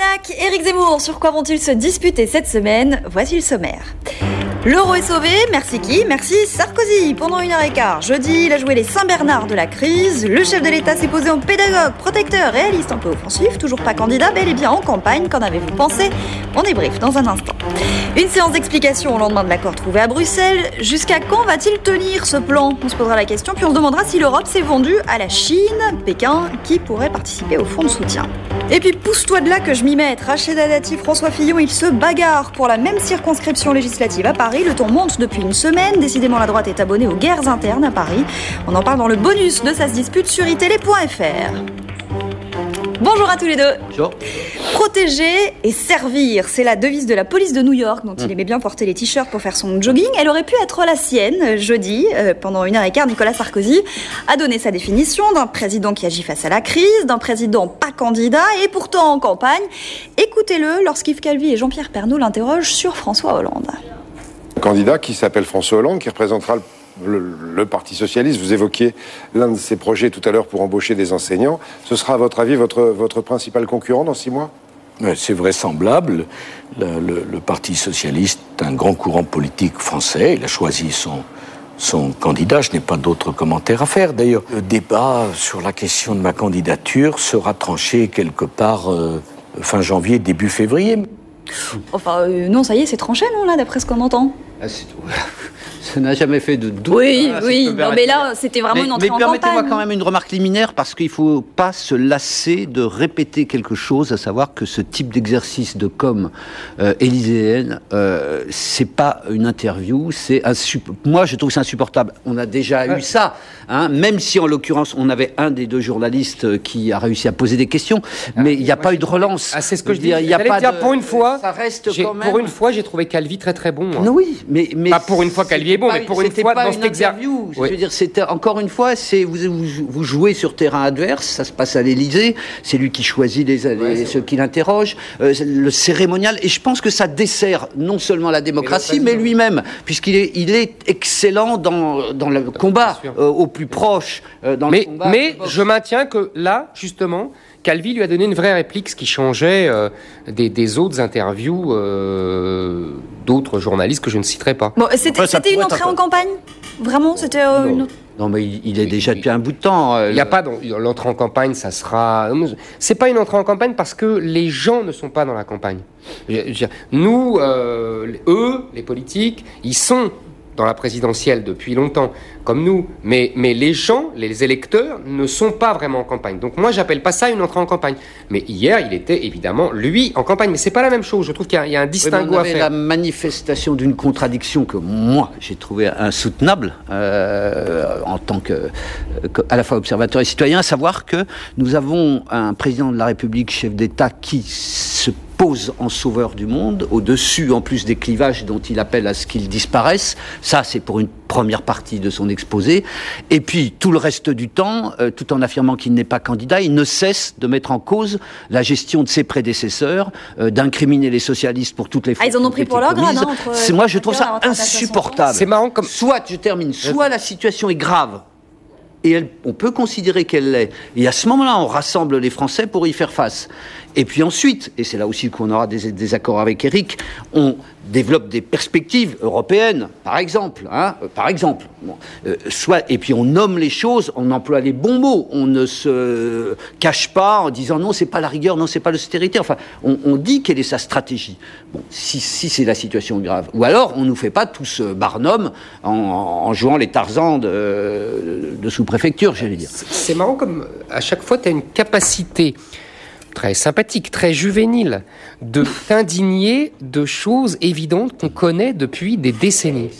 Mérignac, Éric Zemmour, sur quoi vont-ils se disputer cette semaine? Voici le sommaire. L'euro est sauvé, merci qui? Merci Sarkozy. Pendant 1h15, jeudi, il a joué les Saint-Bernard de la crise. Le chef de l'État s'est posé en pédagogue, protecteur, réaliste, un peu offensif. Toujours pas candidat, bel et bien en campagne. Qu'en avez-vous pensé? On débriefe dans un instant. Une séance d'explication au lendemain de l'accord trouvé à Bruxelles. Jusqu'à quand va-t-il tenir ce plan? On se posera la question, puis on se demandera si l'Europe s'est vendue à la Chine. Pékin, qui pourrait participer au fonds de soutien. Et puis pousse-toi de là que je m'y mette. Rachida Dati, François Fillon, ils se bagarrent pour la même circonscription législative à Paris. Le ton monte depuis une semaine. Décidément, la droite est abonnée aux guerres internes à Paris. On en parle dans le bonus de Ça se dispute sur itélé.fr. Bonjour à tous les deux. Bonjour. Protéger et servir, c'est la devise de la police de New York, dont il aimait bien porter les t-shirts pour faire son jogging. Elle aurait pu être la sienne. Jeudi, pendant 1h15, Nicolas Sarkozy a donné sa définition d'un président qui agit face à la crise, d'un président pas candidat et pourtant en campagne. Écoutez-le lorsqu'Yves Calvi et Jean-Pierre Pernaut l'interrogent sur François Hollande. Un candidat qui s'appelle François Hollande, qui représentera le Parti Socialiste. Vous évoquiez l'un de ses projets tout à l'heure pour embaucher des enseignants. Ce sera, à votre avis, votre principal concurrent dans 6 mois ? C'est vraisemblable. Le Parti Socialiste est un grand courant politique français. Il a choisi son candidat. Je n'ai pas d'autres commentaires à faire. D'ailleurs, le débat sur la question de ma candidature sera tranché quelque part fin janvier, début février. Enfin, non, ça y est, c'est tranché, non, là, d'après ce qu'on entend. Ça n'a jamais fait de doute. Oui, non, mais là, c'était vraiment une entrée en campagne. Mais permettez-moi quand même une remarque liminaire, parce qu'il ne faut pas se lasser de répéter quelque chose, à savoir que ce type d'exercice de com élyséenne, c'est pas une interview, moi je trouve que c'est insupportable. On a déjà eu ça, hein, même si en l'occurrence on avait un des deux journalistes qui a réussi à poser des questions, mais il n'y a pas eu de relance. C'est ce que je dis. Pour une fois, ça reste quand même... Pour une fois, j'ai trouvé Calvi très très bon. Non, oui, mais pas pour une fois Calvi est bon, mais pour une fois dans cet exercice. Je veux dire, c'était encore une fois, vous jouez sur terrain adverse, ça se passe à l'Élysée, c'est lui qui choisit ceux qui l'interrogent, le cérémonial, et je pense que ça dessert non seulement la démocratie, mais lui-même, puisqu'il est excellent dans le combat au plus proche. Mais je maintiens que là, justement, Calvi lui a donné une vraie réplique, ce qui changeait des autres interviews d'autres journalistes que je ne citerai pas. Bon, c'était une entrée en campagne? Vraiment, c'était une autre... Non, mais il est déjà depuis un bout de temps. Il n'y a pas l'entrée en campagne, ça sera... C'est pas une entrée en campagne parce que les gens ne sont pas dans la campagne. Nous, eux, les politiques, ils sont dans la présidentielle depuis longtemps, comme nous, mais les gens, les électeurs, ne sont pas vraiment en campagne. Donc moi, j'appelle pas ça une entrée en campagne. Mais hier, il était évidemment, lui, en campagne. Mais c'est pas la même chose. Je trouve qu'il y a un distinguo à faire. La manifestation d'une contradiction que moi, j'ai trouvé insoutenable en tant à la fois observateur et citoyen, à savoir que nous avons un président de la République, chef d'État, qui se pose en sauveur du monde, au-dessus en plus des clivages dont il appelle à ce qu'ils disparaissent. Ça, c'est pour une première partie de son exposé. Et puis, tout le reste du temps, tout en affirmant qu'il n'est pas candidat, il ne cesse de mettre en cause la gestion de ses prédécesseurs, d'incriminer les socialistes pour toutes les fautes. Ils en ont pris pour leur grade, hein, moi, je trouve ça insupportable. C'est marrant comme... Soit la situation est grave, et on peut considérer qu'elle l'est. Et à ce moment-là, on rassemble les Français pour y faire face. Et puis ensuite, et c'est là aussi qu'on aura des accords avec Éric, on développe des perspectives européennes, par exemple. Et puis on nomme les choses, on emploie les bons mots. On ne se cache pas en disant non, c'est pas la rigueur, non, c'est pas l'austérité. Enfin, on dit quelle est sa stratégie. Bon, si c'est la situation grave. Ou alors, on nous fait pas tous Barnum en jouant les Tarzans de sous-préfecture, j'allais dire. C'est marrant comme à chaque fois, tu as une capacité très sympathique, très juvénile, de t'indigner de choses évidentes qu'on connaît depuis des décennies.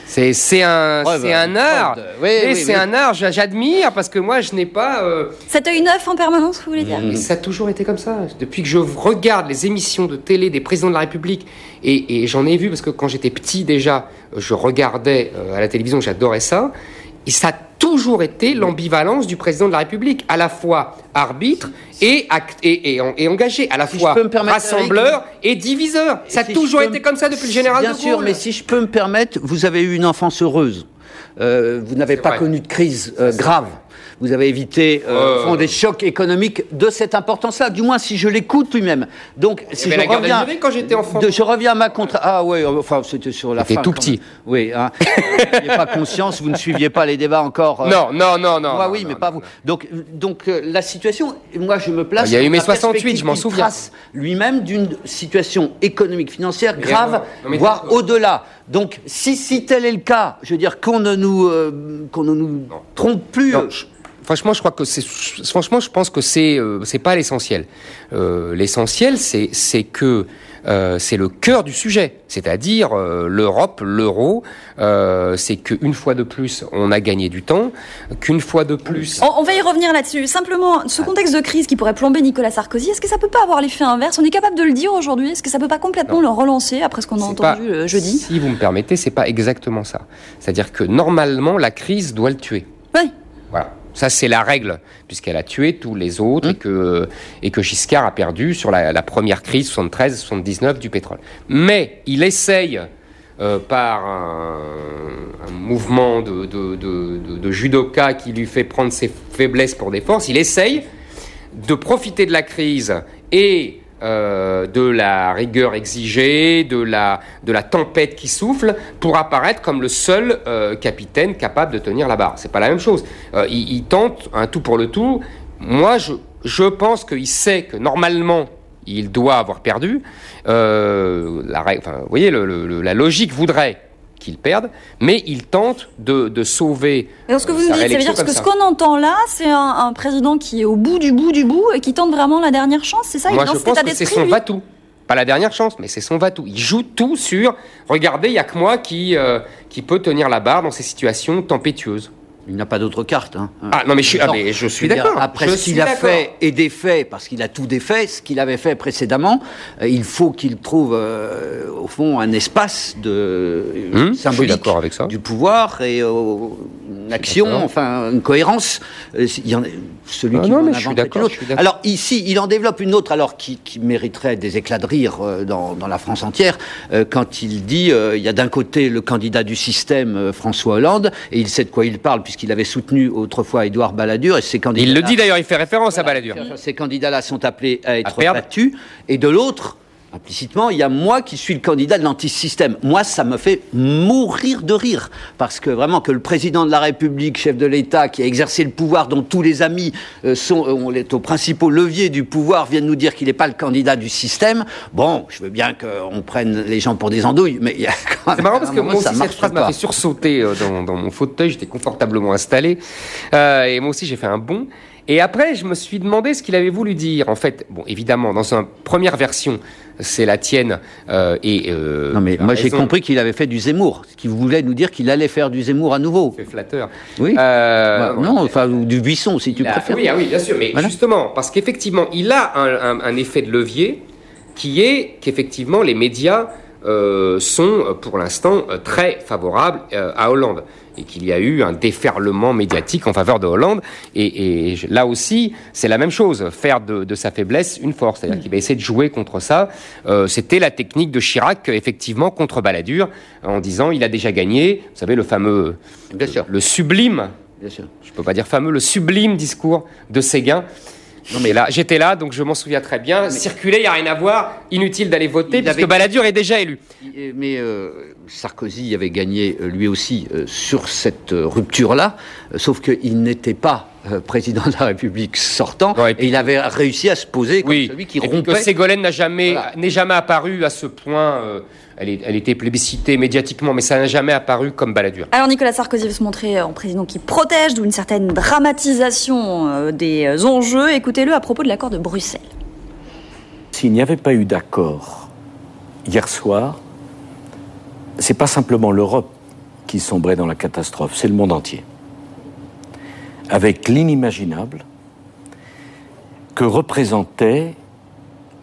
C'est un art. C'est un art, j'admire, parce que moi, je n'ai pas... Cet œil neuf en permanence, vous voulez dire? Mais ça a toujours été comme ça. Depuis que je regarde les émissions de télé des présidents de la République, et j'en ai vu, parce que quand j'étais petit déjà, je regardais à la télévision, j'adorais ça, et ça a toujours été l'ambivalence du président de la République, à la fois arbitre et engagé, à la fois rassembleur et diviseur. Ça a toujours été comme ça depuis le général de Gaulle. Bien sûr, mais si je peux me permettre, vous avez eu une enfance heureuse. Vous n'avez pas connu de crise grave. vous avez évité des chocs économiques de cette importance-là, du moins si je l'écoute lui-même. Donc, si je reviens... quand j'étais enfant. Je reviens à ma contre... Ah oui, enfin, c'était sur la fin. C'était tout petit. Oui, hein. Vous n'aviez pas conscience, vous ne suiviez pas les débats encore. Non. Moi, oui, mais pas vous. Donc, la situation, moi, je me place... Il y a eu mai 68, je m'en souviens. Lui-même d'une situation économique, financière grave, voire au-delà. Donc, si tel est le cas, je veux dire qu'on ne nous trompe plus. Franchement, je pense que c'est pas l'essentiel. L'essentiel, c'est que c'est le cœur du sujet, c'est-à-dire l'Europe, l'euro. C'est qu'une fois de plus, on a gagné du temps, qu'une fois de plus... On va y revenir là-dessus. Simplement, ce contexte de crise qui pourrait plomber Nicolas Sarkozy, est-ce que ça peut pas avoir l'effet inverse? On est capable de le dire aujourd'hui. Est-ce que ça peut pas complètement le relancer après ce qu'on a entendu jeudi? Si vous me permettez, c'est pas exactement ça. C'est-à-dire que normalement, la crise doit le tuer. Oui. Voilà. Ça, c'est la règle, puisqu'elle a tué tous les autres et que Giscard a perdu sur la première crise 73-79 du pétrole. Mais il essaye, par un mouvement de judoka qui lui fait prendre ses faiblesses pour des forces, il essaye de profiter de la crise et de la rigueur exigée, de la tempête qui souffle, pour apparaître comme le seul capitaine capable de tenir la barre. C'est pas la même chose. Il tente un tout pour le tout. Moi, je pense qu'il sait que normalement, il doit avoir perdu. Vous voyez, la logique voudrait qu'il perde, mais il tente de sauver. Et ce que vous nous dites, ça veut dire que ce qu'on entend là, c'est un président qui est au bout du bout et qui tente vraiment la dernière chance, c'est ça? Moi, je pense que c'est son va-tout. Pas la dernière chance, mais c'est son va-tout. Il joue tout sur « Regardez, il n'y a que moi qui peut tenir la barre dans ces situations tempétueuses ». Il n'a pas d'autre carte. Hein. Ah non, mais je suis d'accord. Après ce qu'il a fait et défait, parce qu'il a tout défait, ce qu'il avait fait précédemment, il faut qu'il trouve, au fond, un espace symbolique avec ça. Du pouvoir et une action, enfin, une cohérence. Il y en a, celui qui en invente une autre. Alors ici, il en développe une autre, alors qui mériterait des éclats de rire dans la France entière, quand il dit, il y a d'un côté le candidat du système, François Hollande, et il sait de quoi il parle, puisqu'il avait soutenu autrefois Édouard Balladur, et ses candidats... Il le dit d'ailleurs, il fait référence à Balladur. Ces candidats-là sont appelés à être battus, et de l'autre, implicitement, il y a moi qui suis le candidat de l'antisystème. Moi, ça me fait mourir de rire, parce que vraiment que le président de la République, chef de l'État, qui a exercé le pouvoir, dont tous les amis sont aux principaux leviers du pouvoir, viennent nous dire qu'il n'est pas le candidat du système. Bon, je veux bien qu'on prenne les gens pour des andouilles, mais il y a quand même... C'est marrant parce que moi aussi, cette phrase m'a fait sursauter dans mon fauteuil, j'étais confortablement installé, et moi aussi j'ai fait un bond. Et après, je me suis demandé ce qu'il avait voulu dire. En fait, bon, évidemment, dans une première version, c'est la tienne. Non, mais moi, j'ai compris qu'il avait fait du Zemmour. Ce qu'il voulait nous dire qu'il allait faire du Zemmour à nouveau. C'est flatteur. Oui. Non, enfin, du Buisson, si tu préfères. Oui, bien sûr. Mais voilà. Justement, parce qu'effectivement, il a un effet de levier qui est qu'effectivement, les médias sont, pour l'instant, très favorables à Hollande. Et qu'il y a eu un déferlement médiatique en faveur de Hollande. Et là aussi, c'est la même chose. Faire de sa faiblesse une force. C'est-à-dire qu'il va essayer de jouer contre ça. C'était la technique de Chirac, effectivement, contre Balladur, en disant il a déjà gagné. Vous savez, le fameux... Bien sûr. Le sublime... Bien sûr. Je ne peux pas dire fameux, le sublime discours de Séguin. Non, mais là, j'étais là, donc je m'en souviens très bien. Circuler, il n'y a rien à voir. Inutile d'aller voter, puisque Balladur est déjà élu. Mais Sarkozy avait gagné, lui aussi, sur cette rupture-là, sauf qu'il n'était pas président de la République sortant, et il avait réussi à se poser comme celui qui rompait. Que Ségolène n'est jamais apparu à ce point... Elle était plébiscitée médiatiquement, mais ça n'a jamais apparu comme Balladur. Alors Nicolas Sarkozy veut se montrer en président qui protège, d'où une certaine dramatisation des enjeux. Écoutez-le à propos de l'accord de Bruxelles. S'il n'y avait pas eu d'accord hier soir, c'est pas simplement l'Europe qui sombrait dans la catastrophe, c'est le monde entier. Avec l'inimaginable que représentait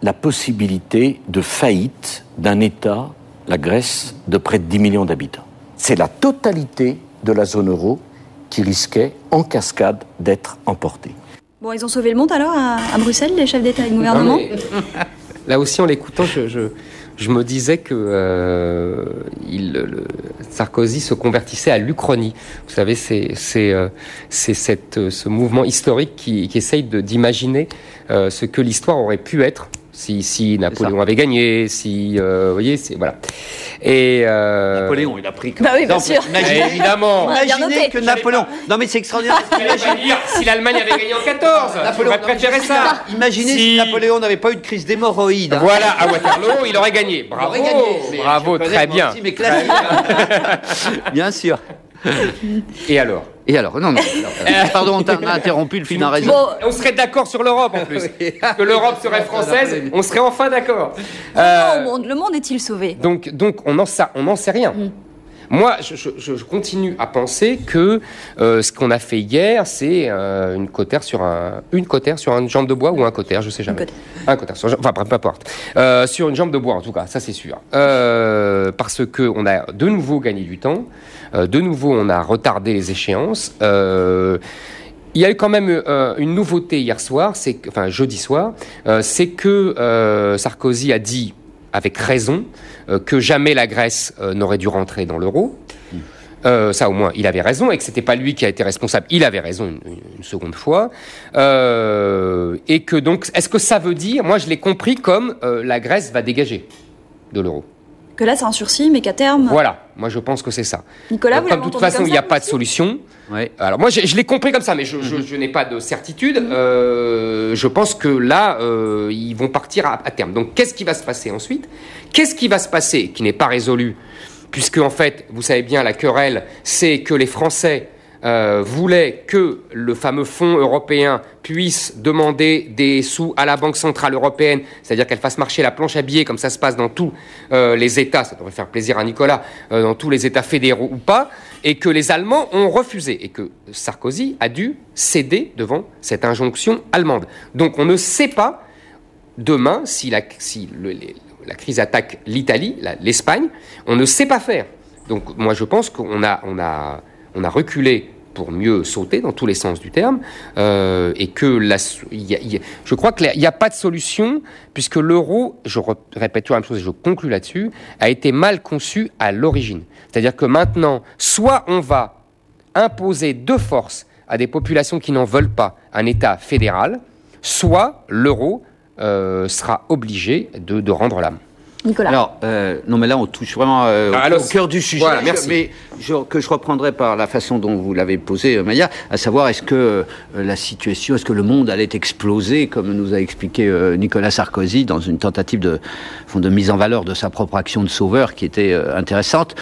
la possibilité de faillite d'un État, la Grèce, de près de 10 millions d'habitants. C'est la totalité de la zone euro qui risquait, en cascade, d'être emportée. Bon, ils ont sauvé le monde alors à Bruxelles, les chefs d'État et de gouvernement? Là aussi, en l'écoutant, je me disais que Sarkozy se convertissait à l'Uchronie. Vous savez, c'est ce mouvement historique qui essaye d'imaginer ce que l'histoire aurait pu être si Napoléon avait gagné, vous voyez, voilà. Et Napoléon, il a pris comme bah oui, bien sûr. Évidemment. Imaginez que Napoléon. Non, mais c'est extraordinaire. Si l'Allemagne avait gagné en 14, j'aurais préféré ça. Imaginez si Napoléon n'avait pas eu de crise d'hémorroïdes. Voilà, à Waterloo, il aurait gagné. Bravo, bravo, très bien. Mais classique. Bien sûr. Et alors, non, pardon, on t'a interrompu, le film a raison. Bon. on serait d'accord sur l'Europe en plus. Que l'Europe serait française, on serait enfin d'accord. Le monde est-il sauvé? Donc on n'en sait rien. Moi, je continue à penser que ce qu'on a fait hier, c'est une cotère sur une jambe de bois ou un cotère, je sais jamais. Un cotère, enfin peu importe. Sur une jambe de bois en tout cas, ça c'est sûr. Parce que on a de nouveau gagné du temps, de nouveau on a retardé les échéances. Il y a eu quand même une nouveauté hier soir, jeudi soir, c'est que Sarkozy a dit, avec raison, que jamais la Grèce n'aurait dû rentrer dans l'euro. Ça, au moins, il avait raison, et que c'était pas lui qui a été responsable. Il avait raison une seconde fois. Et que donc, est-ce que ça veut dire, moi je l'ai compris comme la Grèce va dégager de l'euro. Que là, c'est un sursis, mais qu'à terme... Voilà, moi je pense que c'est ça. Nicolas, vous l'avez de toute entendu façon, il n'y a pas de aussi solution. Ouais. Alors moi, je l'ai compris comme ça, mais je n'ai pas de certitude. Je pense que là, ils vont partir à terme. Donc, qu'est-ce qui va se passer ensuite? Qu'est-ce qui va se passer qui n'est pas résolu? Puisque, en fait, vous savez bien, la querelle, c'est que les Français voulaient que le fameux fonds européen puisse demander des sous à la Banque Centrale Européenne, c'est-à-dire qu'elle fasse marcher la planche à billets, comme ça se passe dans tous les États, ça devrait faire plaisir à Nicolas, dans tous les États fédéraux ou pas, et que les Allemands ont refusé, et que Sarkozy a dû céder devant cette injonction allemande. Donc on ne sait pas, demain, si la crise attaque l'Italie, l'Espagne, on ne sait pas faire. Donc moi je pense qu'on a reculé pour mieux sauter dans tous les sens du terme, et que je crois qu'il n'y a pas de solution, puisque l'euro, je répète toujours la même chose et je conclus là-dessus, a été mal conçu à l'origine. C'est-à-dire que maintenant, soit on va imposer de force à des populations qui n'en veulent pas un État fédéral, soit l'euro sera obligé de rendre l'âme. Nicolas. Alors, non, mais là, on touche vraiment au cœur du sujet. Voilà, merci. Mais que je reprendrai par la façon dont vous l'avez posé, Maya, à savoir, est-ce que est-ce que le monde allait exploser, comme nous a expliqué Nicolas Sarkozy, dans une tentative de mise en valeur de sa propre action de sauveur, qui était intéressante.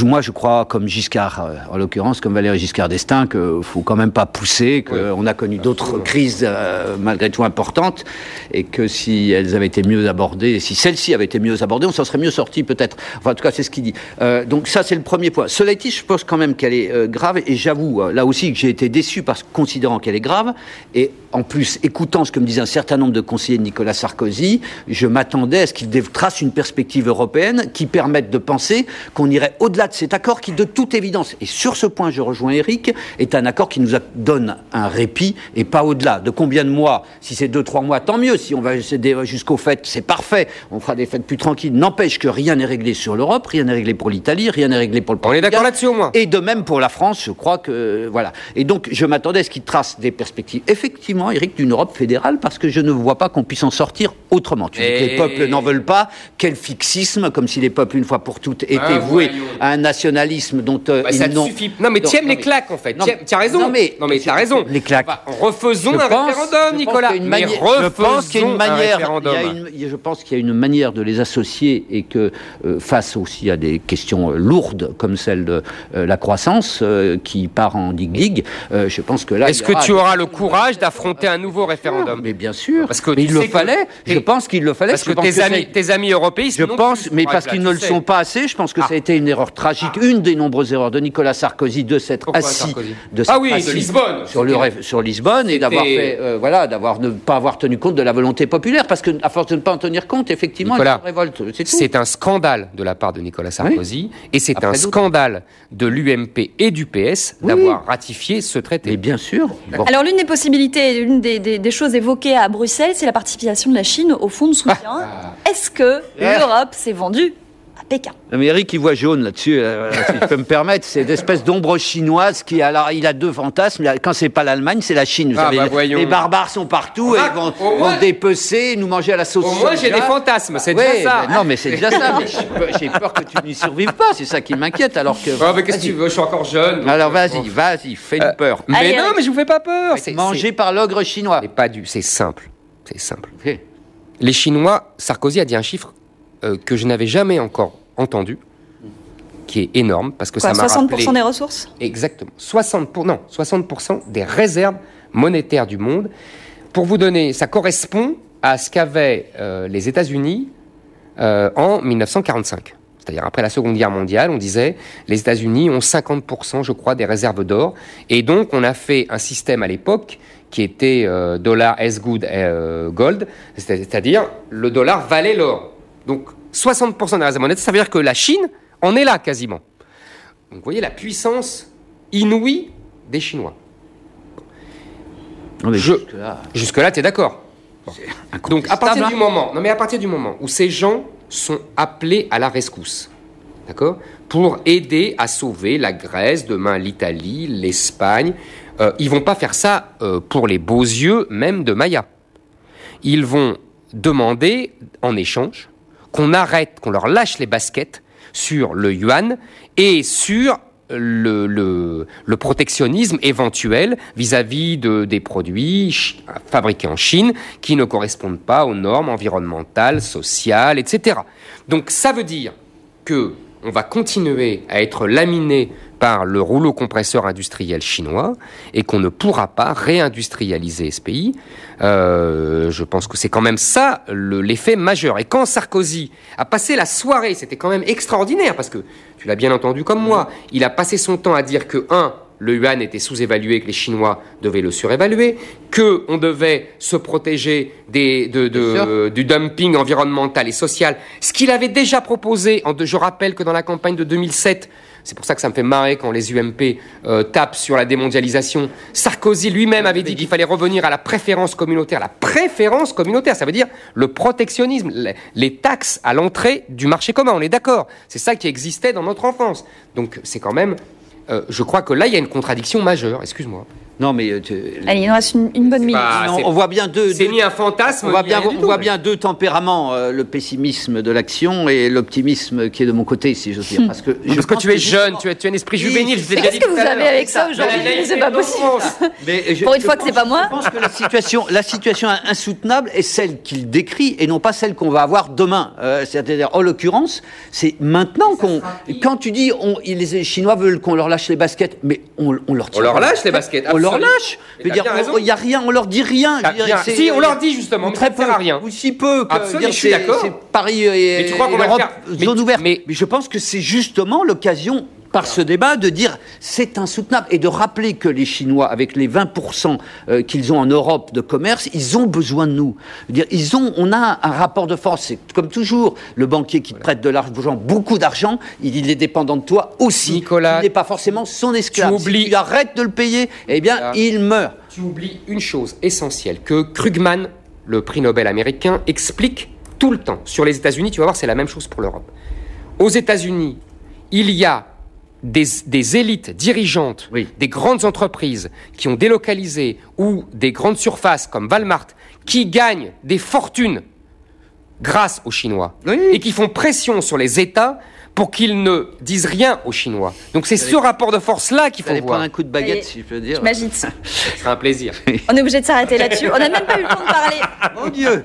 Moi, je crois, comme Giscard, en l'occurrence, comme Valéry Giscard d'Estaing, qu'il faut quand même pas pousser, qu'on a connu d'autres crises, malgré tout importantes, et que si elles avaient été mieux abordées, si celle-ci avait été mieux abordée, on s'en serait mieux sorti peut-être. Enfin, en tout cas, c'est ce qu'il dit. Donc ça, c'est le premier point. Cela dit, je pense quand même qu'elle est grave, et j'avoue, là aussi, que j'ai été déçu considérant qu'elle est grave, et en plus, écoutant ce que me disait un certain nombre de conseillers de Nicolas Sarkozy, je m'attendais à ce qu'il trace une perspective européenne qui permette de penser qu'on irait au-delà de cet accord qui, de toute évidence, et sur ce point, je rejoins Éric, est un accord qui nous donne un répit, et pas au-delà. De combien de mois? Si c'est 2-3 mois, tant mieux. Si on va jusqu'aux fêtes, c'est parfait. On fera des fêtes plus tranquilles. N'empêche que rien n'est réglé sur l'Europe, rien n'est réglé pour l'Italie, rien n'est réglé pour le Portugal. On est d'accord là-dessus au moins. Et de même pour la France, je crois que... Voilà. Et donc, je m'attendais à ce qu'il trace des perspectives, effectivement, Éric, d'une Europe fédérale, parce que je ne vois pas qu'on puisse en sortir autrement. Tu dis que les peuples n'en veulent pas. Quel fixisme, comme si les peuples, une fois pour toutes, étaient voués à un nationalisme dont ça ne suffit. Non, mais tu aimes les claques, en fait. Tu as raison. Non, mais tu as raison. Les claques. Refaisons un référendum, Nicolas. Je pense qu'il y a une manière. Je pense qu'il y a une manière de les associer, et que face aussi à des questions lourdes comme celle de la croissance qui part en digue-digue, je pense que là... Est-ce que tu auras le courage d'affronter un nouveau référendum? Mais bien sûr. Parce que il le fallait. Je pense qu'il le fallait. Parce que tes amis européistes... Je pense, mais parce qu'ils ne le sont pas assez, je pense que ça a été une erreur tragique, une des nombreuses erreurs de Nicolas Sarkozy de s'être assis... de Lisbonne. Sur Lisbonne, et d'avoir fait... ne pas avoir tenu compte de la volonté populaire, parce qu'à force de ne pas en tenir compte, effectivement, il se révolte. c'est tout. C'est un scandale de la part de Nicolas Sarkozy, et c'est Après un d'autres. scandale de l'UMP et du PS d'avoir ratifié ce traité. Mais bien sûr. Bon. Alors l'une des possibilités, l'une des choses évoquées à Bruxelles, c'est la participation de la Chine au fonds de soutien. Est-ce que l'Europe s'est vendue à Pékin? Mais Eric, il voit jaune là-dessus, si je peux me permettre. C'est d'espèce d'ombre chinoise qui, alors, il a deux fantasmes. Quand c'est pas l'Allemagne, c'est la Chine. Vous savez, voyons. les barbares sont partout et ils vont dépecer, nous manger à la sauce Au moins, j'ai soja. des fantasmes, c'est Ouais, déjà ça. ben non, mais c'est déjà ça. Mais j'ai peur que tu n'y survives pas. C'est ça qui m'inquiète. Alors que. Mais qu'est-ce que tu veux, je suis encore jeune. donc, Alors vas-y, fais-nous peur. Mais Allez, non, Eric. mais je vous fais pas peur. Mangé par l'ogre chinois. C'est simple. C'est simple. Ok. Les Chinois, Sarkozy a dit un chiffre que je n'avais jamais encore entendu, qui est énorme, parce que Quoi, ça m'a 60% rappelé... des ressources? Exactement. 60% des réserves monétaires du monde. Pour vous donner, ça correspond à ce qu'avaient les États-Unis en 1945. C'est-à-dire après la Seconde Guerre mondiale, on disait les États-Unis ont 50%, je crois, des réserves d'or. Et donc, on a fait un système à l'époque qui était dollar as good gold, c'est-à-dire le dollar valait l'or. Donc, 60% des réserves monétaires, ça veut dire que la Chine en est là quasiment. Donc, vous voyez la puissance inouïe des Chinois. Non, mais Jusque-là, tu es d'accord. Donc, à partir du moment où ces gens sont appelés à la rescousse, d'accord, pour aider à sauver la Grèce, demain l'Italie, l'Espagne, ils vont pas faire ça pour les beaux yeux même de Maya. Ils vont demander en échange qu'on arrête, qu'on leur lâche les baskets sur le yuan et sur le protectionnisme éventuel vis-à-vis des produits fabriqués en Chine qui ne correspondent pas aux normes environnementales, sociales, etc. Donc ça veut dire que on va continuer à être laminé par le rouleau compresseur industriel chinois et qu'on ne pourra pas réindustrialiser ce pays. Je pense que c'est quand même ça l'effet majeur. Et quand Sarkozy a passé la soirée, c'était quand même extraordinaire parce que, tu l'as bien entendu comme moi, il a passé son temps à dire que, le yuan était sous-évalué, que les Chinois devaient le surévaluer, qu'on devait se protéger du dumping environnemental et social, ce qu'il avait déjà proposé. Je rappelle que dans la campagne de 2007, c'est pour ça que ça me fait marrer quand les UMP tapent sur la démondialisation, Sarkozy lui-même avait dit qu'il fallait revenir à la préférence communautaire. La préférence communautaire, ça veut dire le protectionnisme, les taxes à l'entrée du marché commun, on est d'accord. C'est ça qui existait dans notre enfance. Donc c'est quand même... je crois que là, il y a une contradiction majeure, excuse-moi. Non, mais... Allez, il nous reste une bonne minute. on voit bien C'est ni un fantasme, on voit ni rien du tout, mais- bien deux tempéraments, le pessimisme de l'action et l'optimisme qui est de mon côté, si j'ose dire. Parce que tu es jeune, tu as un esprit juvénile. je l'ai Mais déjà qu'est-ce dit que vous tout à avez l'heure. avec ça aujourd'hui? C'est pas possible. Pour une fois que c'est pas moi. Je pense que la situation insoutenable est celle qu'il décrit et non pas celle qu'on va avoir demain. C'est-à-dire, en l'occurrence, c'est maintenant quand tu dis les Chinois veulent qu'on leur lâche les baskets, mais on leur tire. On leur lâche les baskets. On leur absolument. lâche. Je veux Et dire, t'as bien raison. il y a rien, on leur dit rien. Je veux dire, c'est- Si, on leur dit justement, mais très ça ne sert à rien. Ou si peu. que- Absolument, dire, je suis c'est- d'accord. C'est Paris et Mais tu crois qu'on va le l'Europe, faire zone ouverte. mais Mais je pense que c'est justement l'occasion, par ce débat, de dire c'est insoutenable et de rappeler que les Chinois, avec les 20% qu'ils ont en Europe de commerce, ils ont besoin de nous. Je veux dire, on a un rapport de force. C'est comme toujours, le banquier qui te prête de l'argent, beaucoup d'argent, il est dépendant de toi aussi. Nicolas, il n'est pas forcément son esclave. tu oublies- Si tu arrêtes de le payer, eh bien, Nicolas, il meurt. Tu oublies une chose essentielle que Krugman, le prix Nobel américain, explique tout le temps. Sur les États-Unis, tu vas voir, c'est la même chose pour l'Europe. Aux États-Unis, il y a des élites dirigeantes, Oui. des grandes entreprises qui ont délocalisé ou des grandes surfaces comme Walmart qui gagnent des fortunes grâce aux Chinois Oui. et qui font pression sur les États pour qu'ils ne disent rien aux Chinois. Donc c'est ce rapport de force-là qu'il Vous faut allez voir. prendre un coup de baguette, Allez, si je peux dire. Je m'agite. Ce sera un plaisir. On est obligé de s'arrêter là-dessus. On n'a même pas eu le temps de parler. Mon Dieu.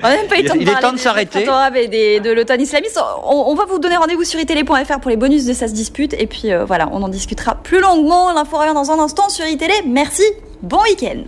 On n'a même pas eu le temps de Il est parler temps de s'arrêter. des printemps arabes et de l'automne islamiste. On va vous donner rendez-vous sur itélé.fr pour les bonus de Ça se dispute. Et puis voilà, on en discutera plus longuement. L'info revient dans un instant sur iTélé. Merci. Bon week-end.